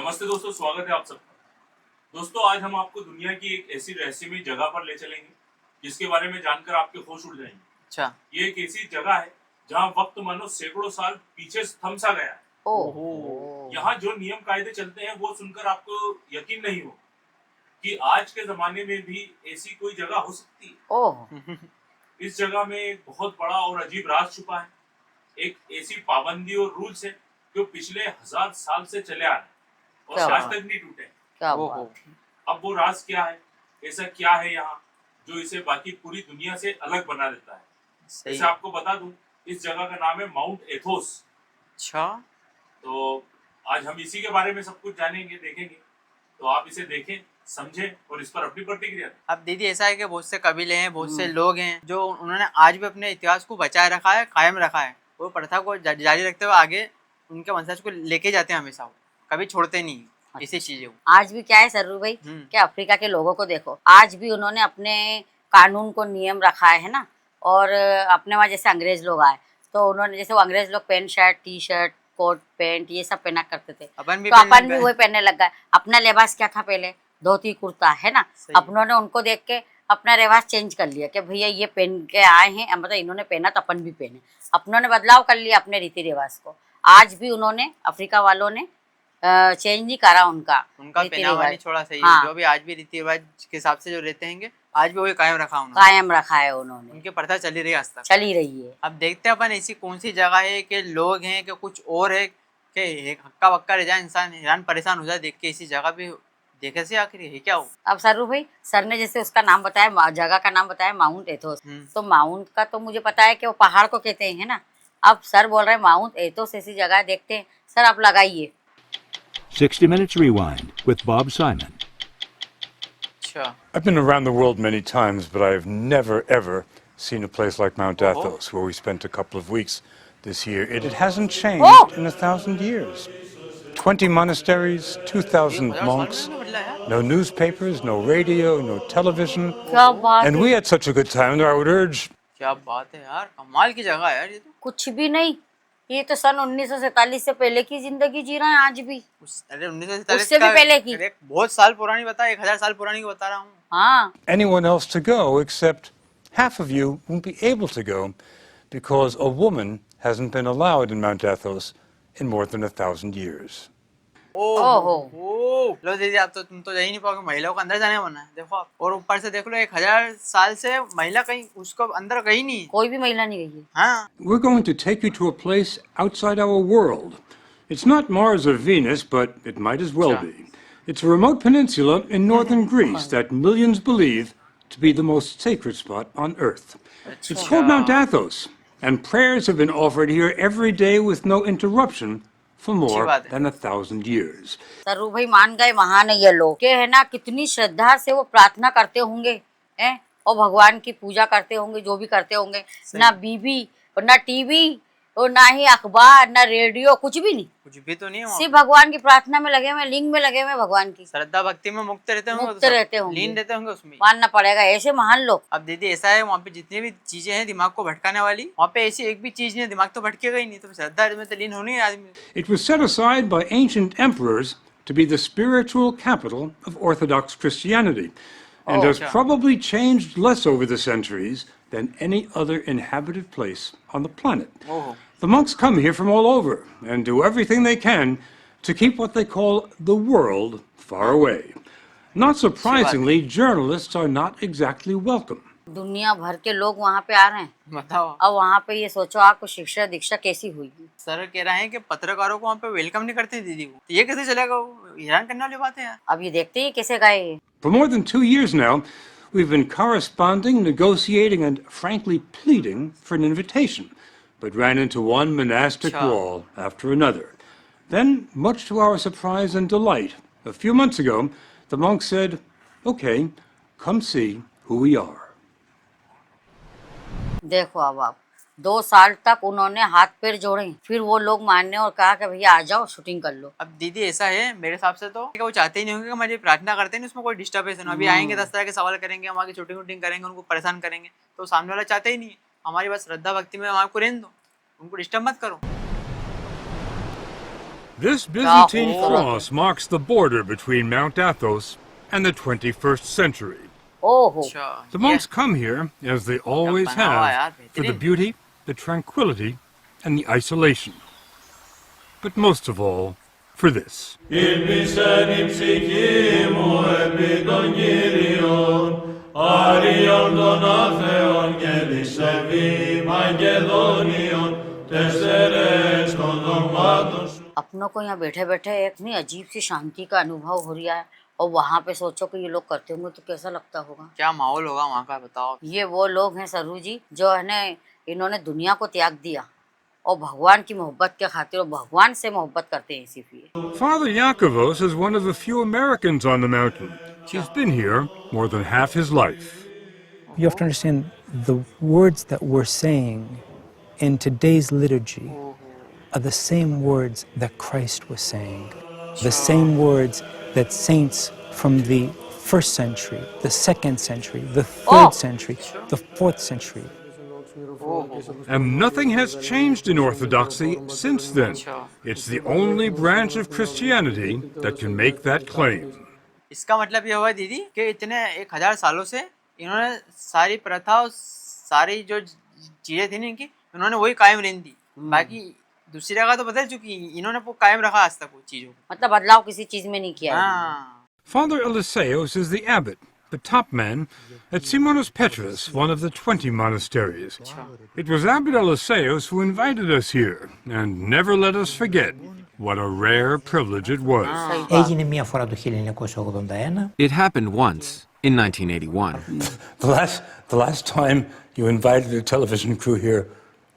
नमस्ते दोस्तों, स्वागत है आप सबका। दोस्तों, आज हम आपको दुनिया की एक ऐसी रहस्यमयी जगह पर ले चलेंगे जिसके बारे में जानकर आपके होश उड़ जाएंगे। अच्छा। ये एक ऐसी जगह है जहाँ वक्त मानो सैकड़ों साल पीछे थम सा गया है। ओहो। यहाँ जो नियम कायदे चलते हैं वो सुनकर आपको यकीन नहीं हो कि आज के जमाने में भी ऐसी कोई जगह हो सकती है। ओह। इस जगह में एक बहुत बड़ा और अजीब राज छुपा है। एक ऐसी पाबंदी और रूल्स है जो पिछले 1000 साल से चले आ रहे हैं और क्या आज बात। तक नहीं टूटे। क्या ओहो। बात। अब वो राज क्या है, ऐसा क्या है यहाँ जो इसे बाकी पूरी दुनिया से अलग बना देता है। सही ऐसे आपको बता दूं, इस जगह का नाम है माउंट एथोस। अच्छा। तो आज हम इसी के बारे में सब कुछ जानेंगे, देखेंगे। तो आप इसे देखें, समझें और इस पर अपनी प्रतिक्रिया दें। अब दीदी ऐसा है कि बहुत से कबीले हैं, बहुत से लोग हैं जो उन्होंने आज भी अपने इतिहास को बचाए रखा है, कायम रखा है। वो प्रथा को जारी रखते हुए आगे उनके वंशज को लेके जाते हैं हमेशा, वो कभी छोड़ते नहीं इसी चीजें को। आज भी क्या है सरू भाई कि अफ्रीका के लोगों को देखो, आज भी उन्होंने अपने कानून को नियम रखा है ना। और अपने वहाँ जैसे अंग्रेज लोग आए तो उन्होंने, जैसे वो अंग्रेज लोग pant shirt T shirt coat pant ये सब पहना करते थे, तो अपन भी वही पहनने लग गए। अपना लिबास क्या था पहले, धोती कुर्ता है ना। अपनों ने उनको देख के अपना रिवाज चेंज कर लिया कि भैया ये पहन के आए हैं, मतलब इन्होंने पहना तो अपन भी पहने। अपनों ने बदलाव कर लिया अपने रीति रिवाज को। आज भी उन्होंने, अफ्रीका वालों ने चेंज नहीं करा उनका पहनावा नहीं छोड़ा। सही हाँ। जो भी आज भी रीति रिवाज के हिसाब से जो रहते हैं आज भी वही कायम रखा है उन्होंने। उनकी प्रथा चली रही आज तक, चली रही है। अब देखते हैं अपन ऐसी कौन सी जगह है कि लोग हैं कि कुछ और है कि हक्का बक्का रह जाए, इंसान हैरान परेशान हो जाए देख के। इसी जगह भी देखे से आखिर है क्या हो। अब सरू भाई, सर ने जैसे उसका नाम बताया, जगह का नाम बताया माउंट एथोस, तो माउंट का तो मुझे पता है कि वो पहाड़ को कहते हैं ना। अब सर बोल रहे हैं माउंट एथोस ऐसी जगह, देखते हैं। सर आप लगाइए 60 Minutes Rewind with Bob Simon. I've been around the world many times, but I've never ever seen a place like Mount Athos, where we spent a couple of weeks this year. It hasn't changed in 1,000 years. 20 monasteries, 2,000 monks, no newspapers, no radio, no television. And we had such a good time that I would urge. क्या बात है यार, कमाल की जगह है यार ये तो। कुछ भी नहीं, ये तो सन 1947 से पहले की जिंदगी जी रहे हैं आज भी। अरे 1947 उससे भी पहले की, बहुत साल पुरानी बता, 1000 साल पुरानी की बता रहा हूँ। हाँ। Anyone else to go, except half of you won't be able to go because a woman hasn't been allowed in Mount Athos in more than 1,000 years. ओह लो दीदी, आप तो तुम तो जा ही नहीं पाओगे, महिलाओं को अंदर जाने मना है। देखो आप, और ऊपर से देख लो 1000 साल से महिला कहीं उसको अंदर गई नहीं, कोई भी महिला नहीं गई है। हाँ। We're going to take you to a place outside our world. It's not Mars or Venus, but it might as well be. It's a remote peninsula in northern Greece that millions believe to be the most sacred spot on Earth. It's called Mount Athos, and prayers have been offered here every day with no interruption for more than 1,000 years. सरू भाई मान गए, महान है ये लोग के है ना। कितनी श्रद्धा से वो प्रार्थना करते होंगे हैं, और भगवान की पूजा करते होंगे, जो भी करते होंगे। ना बीबी और ना टीवी और ना ही अखबार, ना रेडियो, कुछ भी नहीं। कुछ भी तो नहीं है, सिर्फ भगवान की प्रार्थना में लगे हुए, लिंग में लगे हुए, भगवान की श्रद्धा भक्ति में मुक्त रहते होंगे, लीन रहते होंगे उसमें। मानना पड़ेगा, ऐसे महान लोग। अब दीदी ऐसा है, वहाँ पे जितनी भी चीजें हैं दिमाग को भटकाने वाली, वहाँ पे ऐसी एक भी चीज नहीं, दिमाग तो भटकेगा ही नहीं। तो श्रद्धा में तो लीन होनी है आदमी। It was set aside by ancient emperors to be the spiritual capital of Orthodox Christianity, and has probably changed less over the centuries than any other inhabited place on the planet. The monks come here from all over and do everything they can to keep what they call the world far away. Not surprisingly, journalists are not exactly welcome. दुनिया भर के लोग वहाँ पे आ रहे हैं, बताओ। अब वहाँ पे ये सोचो आपको शिक्षा दीक्षा कैसी हुई। सर कह रहे हैं कि पत्रकारों को वहाँ पे वेलकम नहीं करते दीदी को, तो ये कैसे चलेगा? हैरान करने वाली बात है यार। अब ये देखते हैं कैसे गए। For more than 2 years now, we've been corresponding, negotiating, and frankly pleading for an invitation, but ran into one monastic wall after another. Then, much to our surprise and delight, a few months ago, the monk said, "Okay, come see who we are." देखो अब आप 2 साल तक उन्होंने हाथ पैर जोड़े, फिर वो लोग मानने और कहा कि भैया आ जाओ शूटिंग कर लो। अब दीदी ऐसा है मेरे हिसाब से तो वो चाहते ही नहीं होंगे कि हमारी प्रार्थना करते हैं उसमें कोई डिस्टर्बेंस ना। अभी आएंगे 10 तरह के सवाल करेंगे, हम आगे शूटिंग वूटिंग करेंगे, उनको परेशान करेंगे, तो सामने वाला चाहते ही नहीं। हमारी बस श्रद्धा भक्ति में हमारे को रहने दो, उनको डिस्टर्ब मत करो। This Byzantine खूबसूरत cross marks the border between Mount Athos and the 21st century. ओहो अच्छा The monks come here, as they always बना हुआ है यार, have, for the बेहतरीन। beauty, the tranquility, and the isolation. But most of all, for this. Ήλπισεν η ψυχή μου επί των Κύριων, άριον των άθεων και δισεβή Μακεδόνιον, τέσσερες των δογμάτων σου. अपनों को यहाँ बैठे बैठे एक इतनी अजीब सी शांति का अनुभव हो रहा है और वहाँ पे सोचो कि ये लोग करते होंगे तो कैसा लगता होगा। क्या माहौल होगा वहाँ का बताओ। ये वो लोग हैं सरू जी जो है ना इन्होंने दुनिया को त्याग दिया और भगवान की मोहब्बत के खातिर और भगवान से मोहब्बत करते हैं सिर्फ ये। Father Yakovos is one of the few Americans on the mountain. He's been here more than half his life. You have to understand the words that we're saying in today's liturgy are the same words that Christ was saying, the same words that saints from the 1st century, the 2nd century, the 3rd century, the 4th century. And nothing has changed in Orthodoxy since then. It's the only branch of Christianity that can make that claim. इसका मतलब ये हुआ दीदी कि इतने 1000 सालों से इन्होंने सारी प्रथा और सारी जो चीजें थी ना इनकी उन्होंने वही कायम रहने दी। बाकी दूसरी जगह तो बदल चुकी, इन्होंने वो कायम रखा आज तक वो चीजों को। मतलब बदलाव किसी चीज में नहीं किया है। हाँ Father Eliseos is the abbot, the top man, at Simonos Petros, one of the 20 monasteries. It was Abbot Eliseos who invited us here, and never let us forget what a rare privilege it was. Έγινε μία φορά το 1981. It happened once, in 1981. The last time you invited a television crew here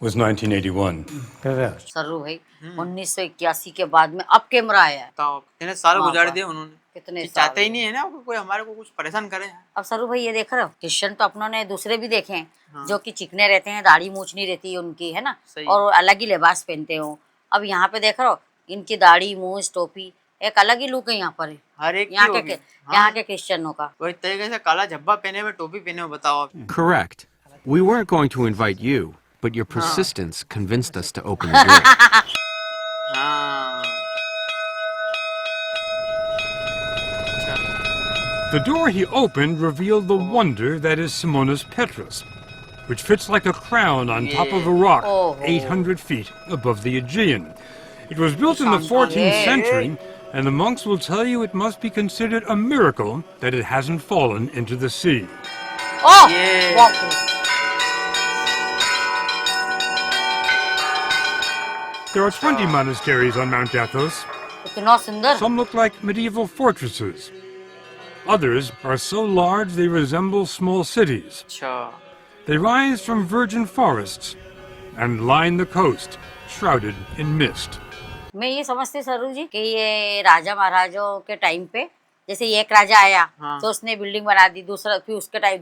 was 1981. Βεβαίως. सरू भाई 1981 के बाद में अब camera आया है। बताओ कितने साल वहाँ गुजार पर दिए उन्होंने। कितने कि साल। चाहते ही नहीं है ना कि कोई हमारे को कुछ परेशान करे। अब सरू भाई ये देख रहे हो क्रिश्चियन तो अपनों ने दूसरे भी देखे हैं जो कि चिकने रहते हैं, दाढ़ी मूछ नहीं रहती उनकी, है ना, सही। और अलग ही लिबास पहनते हो। अब यहाँ पे देख रहे हो इनकी दाढ़ी मूछ टोपी एक अलग ही लुक है यहाँ पर। हर एक की यहाँ होगी। के यहाँ के क्रिश्चियनों का। वही तरीके से काला झब्बा पहने हुए टोपी पहने हुए बताओ आप। Correct. We weren't going to invite you, but your persistence convinced us to open the door. हाँ The door he opened revealed the wonder that is Simonos Petros, which fits like a crown on top of a rock, Oh. 800 feet above the Aegean. It was built in the 14th century, and the monks will tell you it must be considered a miracle that it hasn't fallen into the sea. ओह ये- बाप रे। There are 20 monasteries on Mount Athos. इतना सुंदर। Some look like medieval fortresses. Others are so large they resemble small cities. अच्छा They rise from virgin forests and line the coast, shrouded in mist. मैं ये समझती सरू जी कि ये राजा महाराजों के टाइम पे जैसे ये एक राजा आया हाँ। तो उसने बिल्डिंग बना दी, दूसरा फिर उसके टाइम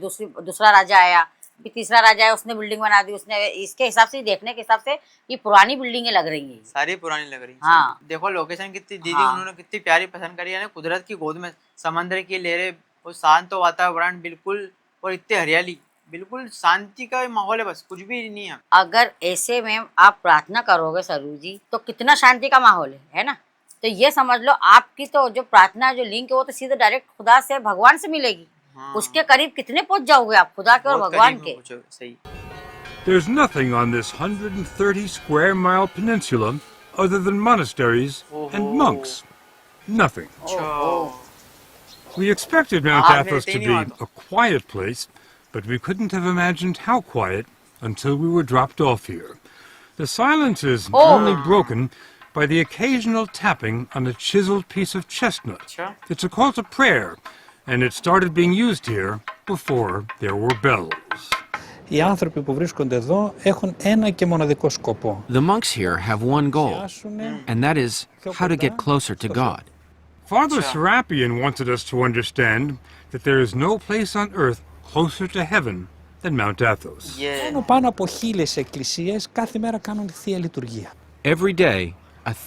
दूसरा राजा आया, फिर तीसरा राजा आया उसने बिल्डिंग बना दी। उसने इसके हिसाब से देखने के हिसाब से ये पुरानी बिल्डिंगें लग रही हैं। सारी पुरानी लग रही है। हाँ। देखो लोकेशन कितनी दीदी हाँ। उन्होंने कितनी प्यारी पसंद करी है ना, कुदरत की गोद में समंदर की लहरें, वो शांत वातावरण बिल्कुल, और इतनी हरियाली, बिल्कुल शांति का माहौल है, बस कुछ भी नहीं है। अगर ऐसे में आप प्रार्थना करोगे सरू जी तो कितना शांति का माहौल है ना। तो ये समझ लो आपकी तो जो प्रार्थना जो लिंक है वो तो सीधे डायरेक्ट खुदा से भगवान से मिलेगी। हाँ। उसके करीब कितने पहुंच जाओगे आप खुदा के और बहुत भगवान करीब के। में पहुंचोगे, सही। There's nothing on this 130 square mile peninsula other than monasteries and monks. Nothing. अच्छा We expected Mount Ah, Athos to very be odd. a quiet place, but we couldn't have imagined how quiet until we were dropped off here. The silence is only broken by the occasional tapping on a chiseled piece of chestnut. Sure. It's a call to prayer, and it started being used here before there were bells. Οι άνθρωποι που βρίσκονται εδώ έχουν ένα και μοναδικό σκοπό. The monks here have one goal, Πιάσουνε and that is how to get closer to God. Father Serapion wanted us to understand that there is no place on earth closer to heaven than Mount Athos. ये πάνω από 1000 εκκλησίες κάθε μέρα κάνουν Θεία Λειτουργία. Every day,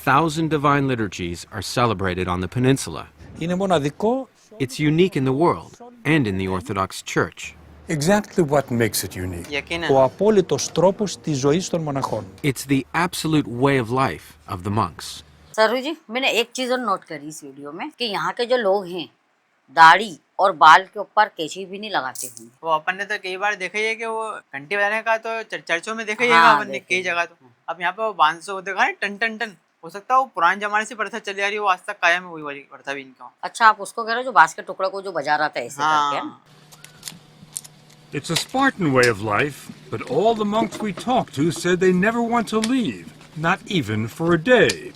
1,000 divine liturgies are celebrated on the peninsula. Είναι μοναδικό. It's unique in the world and in the Orthodox Church. Exactly what makes it unique. यकीन Ο है। απόλυτος τρόπος της ζωής των μοναχών. It's the absolute way of life of the monks. सरू जी, मैंने एक चीज और note करी इस video में कि यहाँ के जो लोग हैं दाढ़ी और बाल के ऊपर कैंची भी नहीं लगाते होंगे। वो अपन ने तो कई बार देखा ही है कि वो घंटी बजाने का तो चर्चों में देखा ही है हाँ, अपन ने देखे कई हैं। जगह। तो अब यहाँ पे वो बांसुरी वो देखा है टन टन टन, हो सकता है वो पुराने जमाने से प्रथा चली आ रही है, वो आज तक कायम है वही वाली प्रथा भी इनका। अच्छा, आप उसको कह रहे हो जो बांस के टुकड़े को जो बजा रहा था ऐसे करके, है ना? हाँ It's a Spartan way of life, but all the monks we talked to said they never want to leave, not even for a day.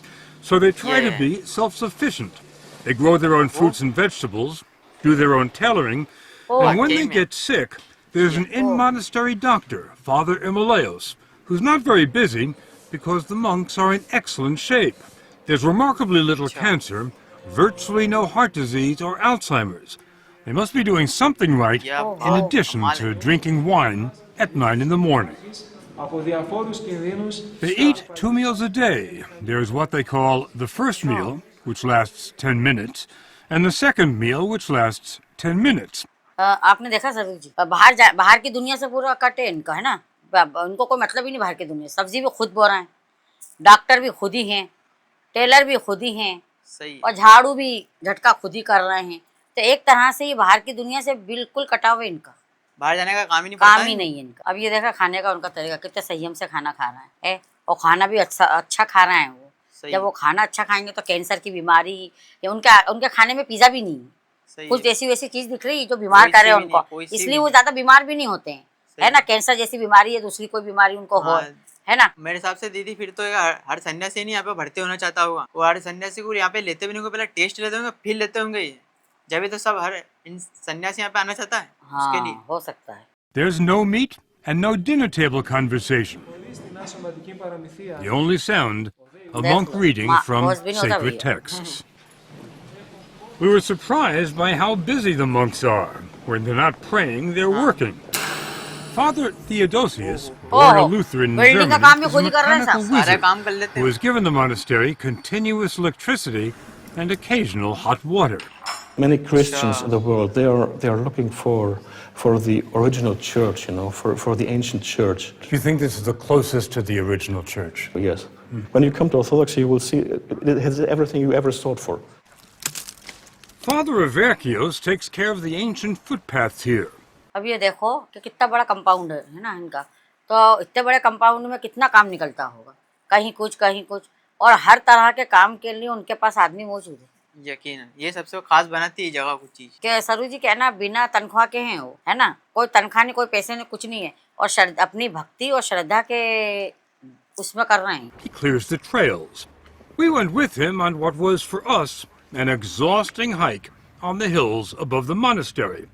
So they try to Yeah. be self-sufficient. They grow their own fruits and vegetables, do their own tailoring, and when they damn it. get sick, there's an in-monastery doctor, Father Imaleos, who's not very busy because the monks are in excellent shape. There's remarkably little cancer, virtually no heart disease or Alzheimer's. They must be doing something right Yeah. in addition to drinking wine at 9 in the morning. από διαφόρους κινδύνους. They eat 2 meals a day. There's what they call the first meal, which lasts 10 minutes, and the second meal, which lasts 10 minutes. आपने देखा सरू जी, बाहर की दुनिया से पूरा cut है इनका, है ना? उनको कोई मतलब ही नहीं बाहर की दुनिया। सब्जी भी खुद बो रहे हैं, डॉक्टर भी खुद ही हैं, टेलर भी खुद ही हैं, सही और झाड़ू भी झटका खुद ही कर रहे हैं। तो एक तरह से ये बाहर की दुनिया से बिल्कुल कटा हुआ है इनका, बाहर जाने का काम ही नहीं पड़ता काम ही नहीं है इनका। अब ये देखा खाने का उनका तरीका, कितने संयम से खाना खा रहे हैं, और खाना भी अच्छा खा रहे हैं वो। सही जब वो खाना अच्छा खाएंगे तो कैंसर की बीमारी, या उनके खाने में पिज़्ज़ा भी नहीं है, सही कुछ है। ऐसी वैसी चीज दिख रही है जो बीमार कोई करे सी भी उनको, नहीं, कोई सी इसलिए भी वो नहीं। ज्यादा बीमार भी नहीं होते हैं, है ना? है। कैंसर जैसी बीमारी है, दूसरी कोई बीमारी उनको हो, हाँ। है ना? मेरे हिसाब से दीदी फिर तो ये हर सन्यासी नहीं यहाँ पे भर्ती होना चाहता होगा, वो हर सन्यासी को यहाँ पे लेते भी नहीं होंगे, पहले टेस्ट लेते होंगे फिर लेते होंगे ये, जब भी तो सब हर इन सन्यासी यहाँ पे आना चाहता है उसके लिए। हाँ, हो सकता है। There's no meat and no dinner table conversation. Στην ασωματική παραμυθία. The only sound, a That's monk what- reading Ma- from was been sacred over texts. We were surprised by how busy the monks are. When they're not praying, they're working. Father Theodosius, born a Oh, Lutheran in building का Germany, काम भी is a खुद ही कर रहे हैं mechanical साहब। सारे wizard काम कर लेते who हैं। has given the monastery continuous electricity and occasional hot water. Many Christians in the world, they are looking for the original church, for the ancient church. Do you think this is the closest to the original church? Yes. When you come to Orthodoxy, you will see it has everything you ever sought for. Father Averkios takes care of the ancient footpaths here. अब ये देखो कि कितना बड़ा compound है ना इनका, तो इतने बड़े कंपाउंड में कितना काम निकलता होगा, कहीं कुछ, और हर तरह के काम के लिए उनके पास आदमी मौजूद है। यकीन ये सबसे खास बनाती है जगह कुछ चीज। कि सरू जी कहना बिना तनख्वाह के हैं वो, है ना? कोई तनख्वाह नहीं, कोई पैसे नहीं, कुछ नहीं है, और अपनी भक्ति और श्रद्धा के उसमें कर रहे हैं। He clears the trails. We went with him on what was for us an exhausting hike on the hills above the monastery.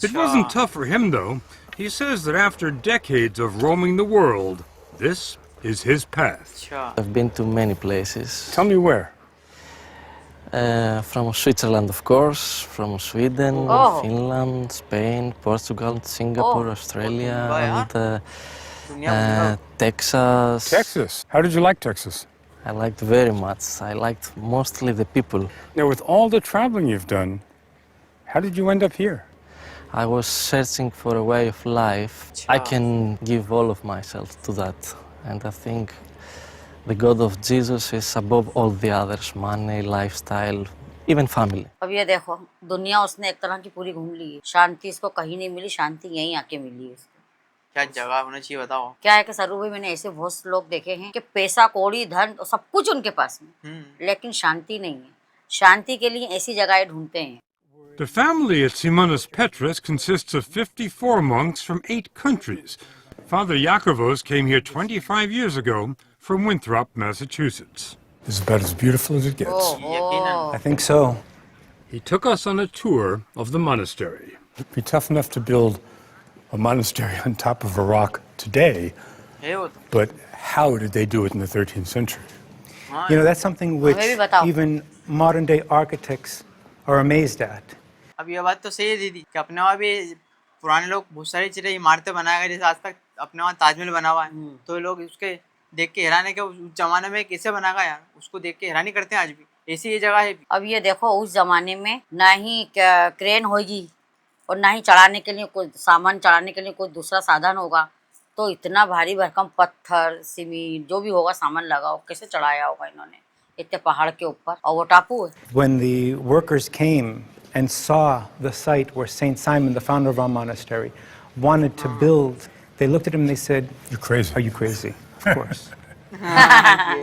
It wasn't tough for him though. He says that after decades of roaming the world, this is his path. अच्छा I've been to many places. Tell me where. From Switzerland, of course, from Sweden, Oh. Finland, Spain, Portugal, Singapore, Oh. Australia, वाह यार। and दुनिया में Texas. Texas. How did you like Texas? I liked very much. I liked mostly the people. Now, with all the traveling you've done, how did you end up here? I was searching for a way of life. I can give all of myself to that. And I think the God of Jesus is above all the others, money, lifestyle, even family. अब ये देखो दुनिया उसने एक तरह की पूरी घूम ली है, शांति इसको कहीं नहीं मिली, शांति यहीं आके मिली है इसको। क्या जगह होना चाहिए बताओ। क्या है कि सरू भाई, मैंने ऐसे बहुत से लोग देखे हैं कि पैसा कौड़ी धन सब कुछ उनके पास में, लेकिन शांति नहीं है। शांति के लिए ऐसी जगहें ढूंढते हैं। The family at Simonas Petrus consists of 54 monks from 8 countries. Father Yakovos came here 25 years ago from Winthrop, Massachusetts. This is about as beautiful as it gets. ओहो, I think so. He took us on a tour of the monastery. It'd be tough enough to build a monastery on top of a rock today, है वो तो। but how did they do it in the 13th century? You know, that's something which हमें भी बताओ। even modern day architects are amazed at. अब ये बात तो सही है दीदी कि अपने वहाँ भी पुराने लोग बहुत सारी चीजें इमारतें बनाए गए, जैसे आज तक अपने वहाँ ताजमहल बना हुआ है, तो लोग उसके देख के हैरान है कि उस जमाने में कैसे बना गया यार, उसको देख के हैरानी करते हैं आज भी। ऐसी ये जगह है। अब ये देखो उस जमाने में ना ही क्रेन होगी और ना ही चढ़ाने के लिए कोई सामान चढ़ाने के लिए कोई दूसरा साधन होगा, तो इतना भारी भरकम पत्थर सीमेंट जो भी होगा सामान लगा हो, कैसे चढ़ाया होगा इन्होंने, इतने पहाड़ के ऊपर, और वो टापू है। When the workers came and saw the site where Saint Simon, the founder of our monastery, wanted to build, they looked at him and they said, You're crazy. "Are you crazy?" Of course.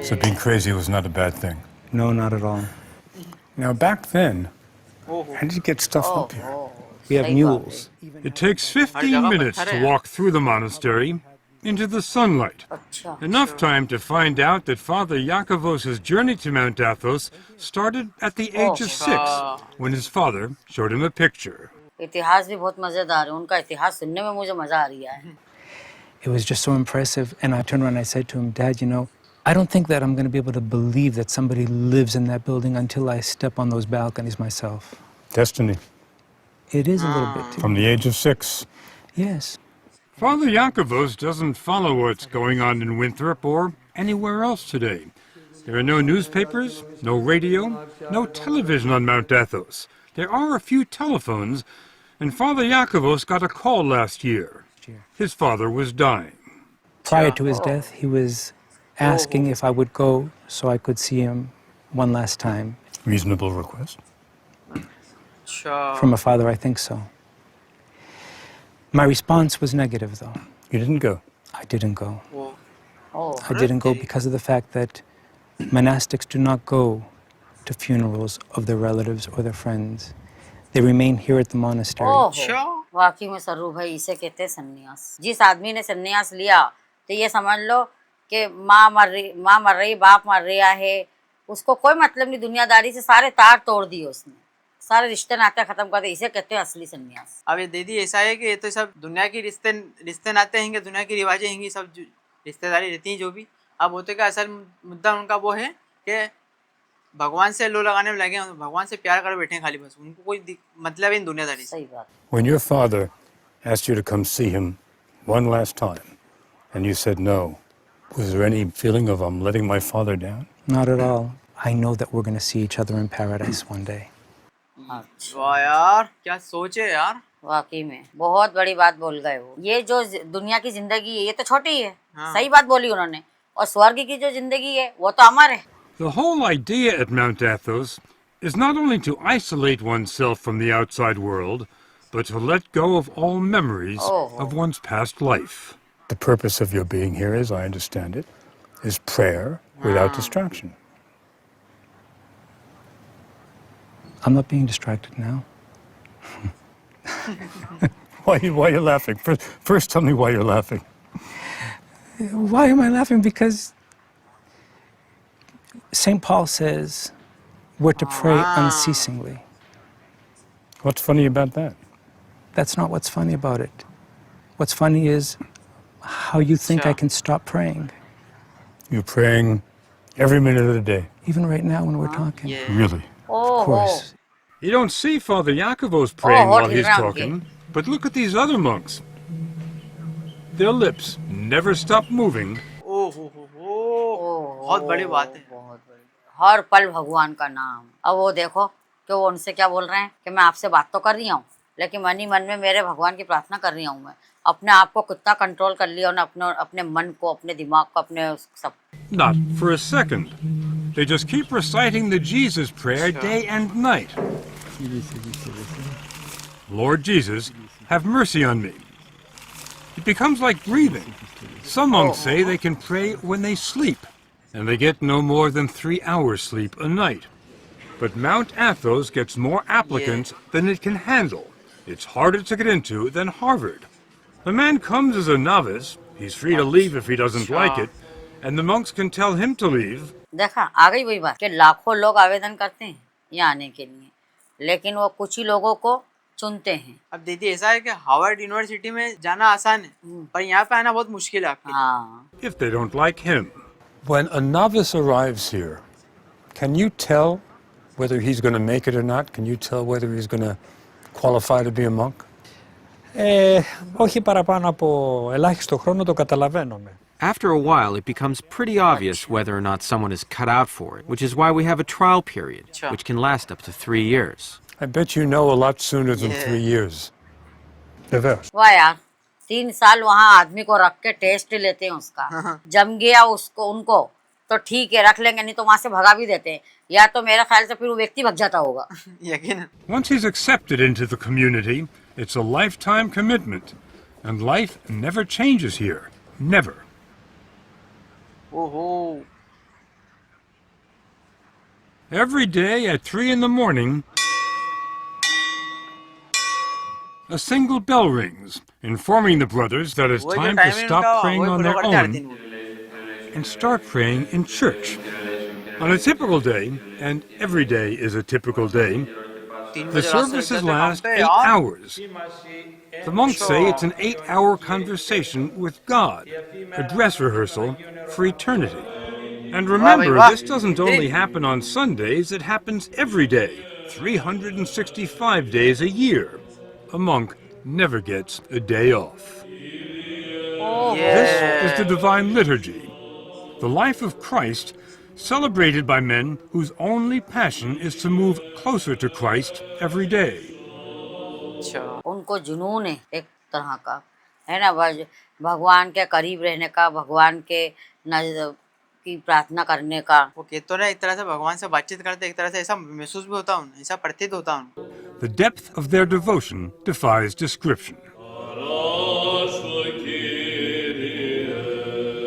So being crazy was not a bad thing. No, not at all. Now, back then, how did you get stuff up here? We have सही बात mules. It takes 15 minutes to walk through the monastery into the sunlight. है। अच्छा, Enough time to find out that Father Yakovos' journey to Mount Athos started at the age of 6, when his father showed him a picture. इतिहास भी बहुत मजेदार है, उनका इतिहास सुनने में मुझे मजा आ रही है। It was just so impressive. And I turned around and I said to him, "Dad, you know, I don't think that I'm going to be able to believe that somebody lives in that building until I step on those balconies myself." Destiny. It is a little bit. From the age of 6. Yes. Father Yakovos doesn't follow what's going on in Winthrop or anywhere else today. There are no newspapers, no radio, no television on Mount Athos. There are a few telephones, and Father Yakovos got a call last year. His father was dying. Prior to his death, he was asking if I would go so I could see him one last time. Reasonable request. अच्छा From a father, I think so. My response was negative, though. You didn't go. I didn't go. वो ओह, I didn't go because of the fact that monastics do not go to funerals of their relatives or their friends. They remain here at the monastery. अच्छा वाकई में सरू भाई, इसे कहते हैं संन्यास। जिस आदमी ने संन्यास लिया तो ये समझ लो कि माँ मर रही, बाप मर रहा है, उसको कोई मतलब नहीं, दुनियादारी से सारे तार तोड़ दिए उसने, सारे रिश्ते नाते खत्म कर दिए। इसे कहते हैं असली संन्यास। अब ये दीदी ऐसा है कि ये तो सब दुनिया की रिश्ते नाते हैं, दुनिया की रिवाजें हैं, सब रिश्तेदारी रहती हैं जो भी। अब होते का असल मुद्दा उनका वो है कि भगवान से लो लगाने में लगे हैं, भगवान से प्यार कर बैठे हैं खाली, बस उनको कोई मतलब ही नहीं दुनियादारी से। सही बात। When your father asked you to come see him one last time, and you said no, was there any feeling of I'm letting my father down? Not at all. I know that we're going to see each other in paradise one day. अच्छा, वाह यार, क्या सोचे यार। वाकई में बहुत बड़ी बात बोल गए वो। ये जो दुनिया की जिंदगी है ये तो छोटी है, हाँ। सही बात बोली उन्होंने, और स्वर्ग की जो जिंदगी है वो तो अमर है। The whole idea at Mount Athos is not only to isolate oneself from the outside world, but to let go of all memories of one's past life. The purpose of your being here, as I understand it, is prayer without distraction. I'm not being distracted now. Why are you laughing? First, tell me why you're laughing. Why am I laughing? Because St. Paul says we're to pray unceasingly. What's funny about that? That's not what's funny about it. What's funny is how you think I can stop praying. You're praying every minute of the day. Even right now when we're talking. Really? Of course. You don't see Father Yakovos praying while he's Hiram, talking, but look at these other monks. Their lips never stop moving. ओ बहुत बड़ी बात है। बहुत बड़ी, हर पल भगवान का नाम। अब वो देखो कि वो उनसे क्या बोल रहे हैं कि मैं आपसे बात तो कर रही हूँ, लेकिन मन ही मन में मेरे भगवान की प्रार्थना कर रही हूँ। मैं अपने आप को कितना कंट्रोल कर लिया उन्होंने, अपने मन को, अपने दिमाग को, अपने सब। Not for a second. They just keep reciting the Jesus prayer day and night. Lord Jesus, have mercy on me. It becomes like breathing. Some monks say they can pray when they sleep, and they get no more than 3 hours sleep a night. But Mount Athos gets more applicants than it can handle. It's harder to get into than Harvard. The man comes as a novice, he's free to leave if he doesn't like it, and the monks can tell him to leave. देखा, आ गई वही बात कि लाखों लोग आवेदन करते हैं यहाँ आने के लिए, लेकिन वो कुछ ही लोगों को चुनते हैं। अब दीदी ऐसा है कि हार्वर्ड यूनिवर्सिटी में जाना आसान है, पर यहाँ पे आना बहुत मुश्किल है आपके। हाँ, If they don't like him. When a novice arrives here, can you tell whether he's going to make it or not? Can you tell whether he's going to qualify to be a monk? Όχι παραπάνω από ελάχιστο χρόνο το καταλαβαίνουμε. After a while, it becomes pretty obvious whether or not someone is cut out for it, which is why we have a trial period, which can last up to 3 years. I bet you know a lot sooner than 3 years. Reverse. वाह यार, 3 साल वहाँ आदमी को रख के test लेते हैं उसका, जम गया उसको उनको तो ठीक है रख लेंगे, नहीं तो वहां से भगा भी देते हैं, या तो मेरे ख्याल से फिर वो व्यक्ति भग जाता होगा। यकीन। Once he's accepted into the community, it's a lifetime commitment. And life never changes here. Never. ओहो। Every day at 3 in the morning, a single bell rings, informing the brothers that it's वो जो time to time है stop उनका praying वही on follow their करते हर own दिन वो। and start praying in church. On a typical day, and every day is a typical day, 3 the बजे रात से services जाते काम last पे 8 यार। hours. The monks say it's an 8-hour conversation with God, a dress rehearsal for eternity. And remember, वाह। this doesn't only happen on Sundays, it happens every day, 365 days a year. A monk never gets a day off. This is the Divine Liturgy, the life of Christ, celebrated by men whose only passion is to move closer to Christ every day. अच्छा। उनको जुनून है एक तरह का, है ना, भगवान के करीब रहने का, भगवान के की प्रार्थना करने का। वो कहते तो ना एक तरह से भगवान से बातचीत करते, एक तरह से ऐसा महसूस भी होता है, ऐसा प्रतीत होता है। The depth of their devotion defies description.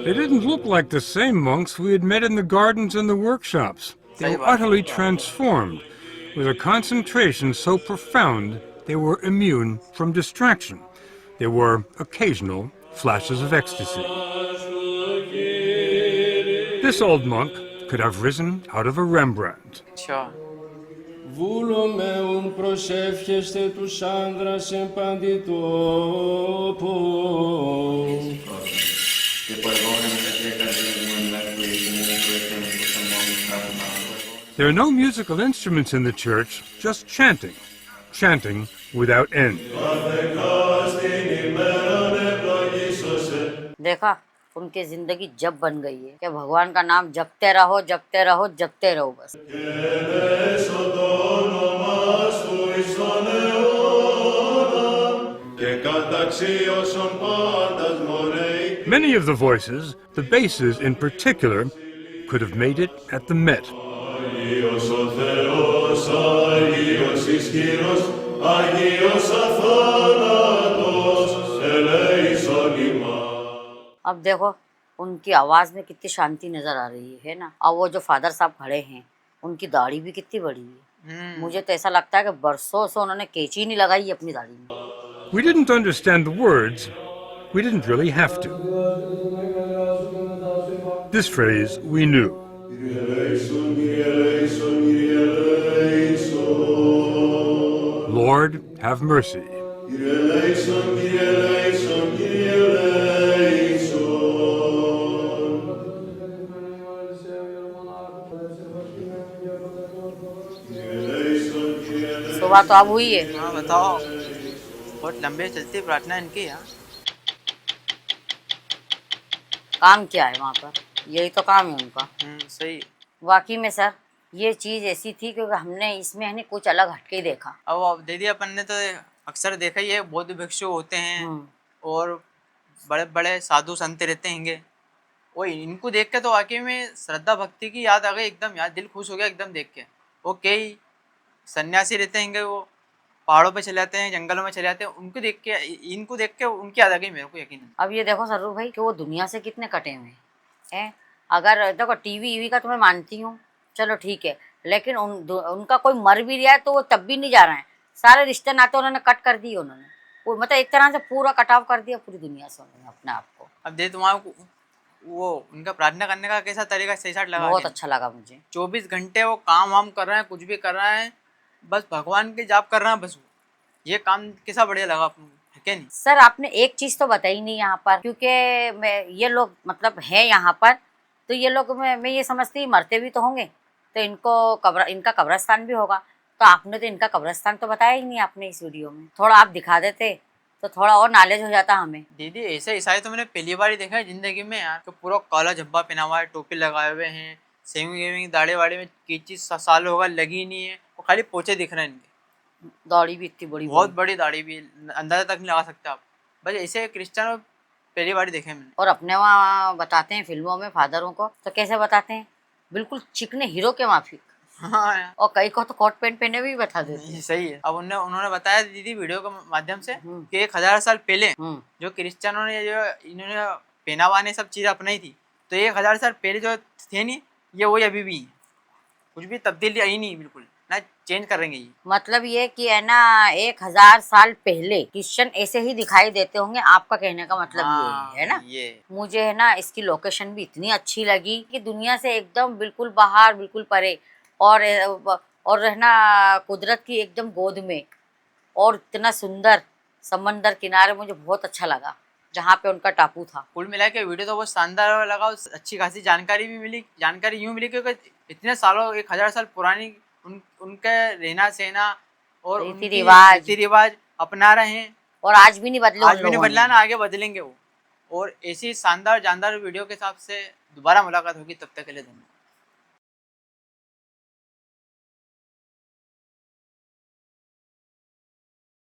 They didn't look like the same monks we had met in the gardens and the workshops. They were utterly transformed, with a concentration so profound they were immune from distraction. There were occasional flashes of ecstasy. This old monk could have risen out of a Rembrandt. अच्छा। Βούλομεουν προσεύχεστε τους άνδρας εν παντή τόπο. There are no musical instruments in the church, just chanting. Chanting without end. देखा उनकी जिंदगी जब बन गई है कि भगवान का नाम जपते रहो जपते रहो जपते रहो बस। Many of the voices, the basses in particular, could have made it at the Met. अब देखो उनकी आवाज में कितनी शांति नजर आ रही है ना। अब वो जो फादर साहब खड़े हैं उनकी दाढ़ी भी कितनी बड़ी है, मुझे तो ऐसा लगता है कि बरसों से उन्होंने कैंची ही नहीं लगाई अपनी दाढ़ी में। We didn't understand the words. We didn't really have to. This phrase we knew. Lord, have mercy. सुबह तो अब हुई है। हाँ बताओ, बहुत लंबे चलती प्रार्थना इनकी यार। काम क्या है वहाँ पर, यही तो काम है उनका। सही। वाकई में सर ये चीज़ ऐसी थी क्योंकि हमने इसमें है कुछ अलग हटके देखा। अब दीदी अपन ने तो अक्सर देखा ही है, बौद्ध भिक्षु होते हैं और बड़े बड़े साधु संत रहते हैंगे, वो इनको देख के तो वाकई में श्रद्धा भक्ति की याद आ गई एकदम यार, दिल खुश हो गया एकदम देख के। वो कई सन्यासी रहते हैंगे, वो पहाड़ों पे चले जाते हैं, जंगलों में चले जाते हैं, उनको देख के इनको देख के उनकी याद आ गई मेरे को यकीन। अब ये देखो सरू भाई कि वो दुनिया से कितने कटे हुए हैं। अगर देखो टीवी का तो मैं मानती हूँ, चलो ठीक है, लेकिन उनका कोई मर भी रहा है तो वो तब भी नहीं जा रहे हैं। सारे रिश्ते नाते उन्होंने कट कर दिए, उन्होंने मतलब एक तरह से पूरा कटाव कर दिया पूरी दुनिया से उन्होंने अपने आप को। अब दे तुम्हारा वो उनका प्रार्थना करने का कैसा तरीका सही साथ लगा, बहुत अच्छा लगा मुझे। 24 घंटे वो काम वाम कर रहे हैं, कुछ भी कर रहे हैं, बस भगवान के जाप कर रहे हैं, बस ये काम कैसा बढ़िया लगा आपको, है क्या नहीं? सर आपने एक चीज़ तो बताई नहीं यहाँ पर, क्योंकि ये लोग मतलब है यहाँ पर, तो ये लोग मैं ये समझती मरते भी तो होंगे, तो इनका कब्रिस्तान भी होगा, तो आपने तो इनका कब्रिस्तान तो बताया ही नहीं आपने इस वीडियो में। थोड़ा आप दिखा देते तो थोड़ा और नॉलेज हो जाता हमें। दीदी ऐसे ईसाई तो मैंने पहली बार ही देखा है जिंदगी में यार, तो पूरा काला झब्बा पहना हुआ है, टोपी लगाए हुए हैं, सेविंग दाढ़ी वाड़ी में कीची साल होगा लगी नहीं है, वो खाली पोछे दिख रहे हैं इनके। दाढ़ी भी इतनी बड़ी, बहुत बड़ी दाढ़ी भी, अंदाजा तक नहीं लगा सकते आप। बस ऐसे क्रिश्चियन पहली बार देखे मैंने। और अपने वहाँ बताते हैं फिल्मों में फादरों को तो कैसे बताते हैं, बिल्कुल चिकने हीरो के माफिक। हाँ यार, और कई को तो कोट पैंट पहने भी बता देते हैं। सही है। अब उन्होंने बताया दीदी वीडियो के माध्यम से कि 1000 साल पहले जो क्रिश्चियनों ने जो इन्होंने पहनावा ने सब चीजें अपनाई थी, तो 1000 साल पहले जो थे नहीं, ये वही अभी भी है, कुछ भी तब्दीली आई नहीं, बिल्कुल ना चेंज करेंगे ये। मतलब ये कि है ना 1000 साल पहले क्रिश्चियन ऐसे ही दिखाई देते होंगे, आपका कहने का मतलब ये है ना। ये मुझे है ना इसकी लोकेशन भी इतनी अच्छी लगी कि दुनिया से एकदम बिल्कुल बाहर, बिल्कुल परे, और है ना कुदरत की एकदम गोद में, और इतना सुंदर समंदर किनारे, मुझे बहुत अच्छा लगा जहाँ पे उनका टापू था। कुल मिला के वीडियो तो बहुत शानदार लगा, अच्छी खासी जानकारी भी मिली। जानकारी यूँ मिली क्योंकि इतने सालों 1000 साल पुरानी उनके रहना सहना और रीति रिवाज अपना रहे हैं, और आज भी नहीं बदले, आज भी नहीं बदला ना, आगे बदलेंगे वो। और ऐसी शानदार जानदार वीडियो के हिसाब से दोबारा मुलाकात होगी, तब तक के लिए धन्यवाद।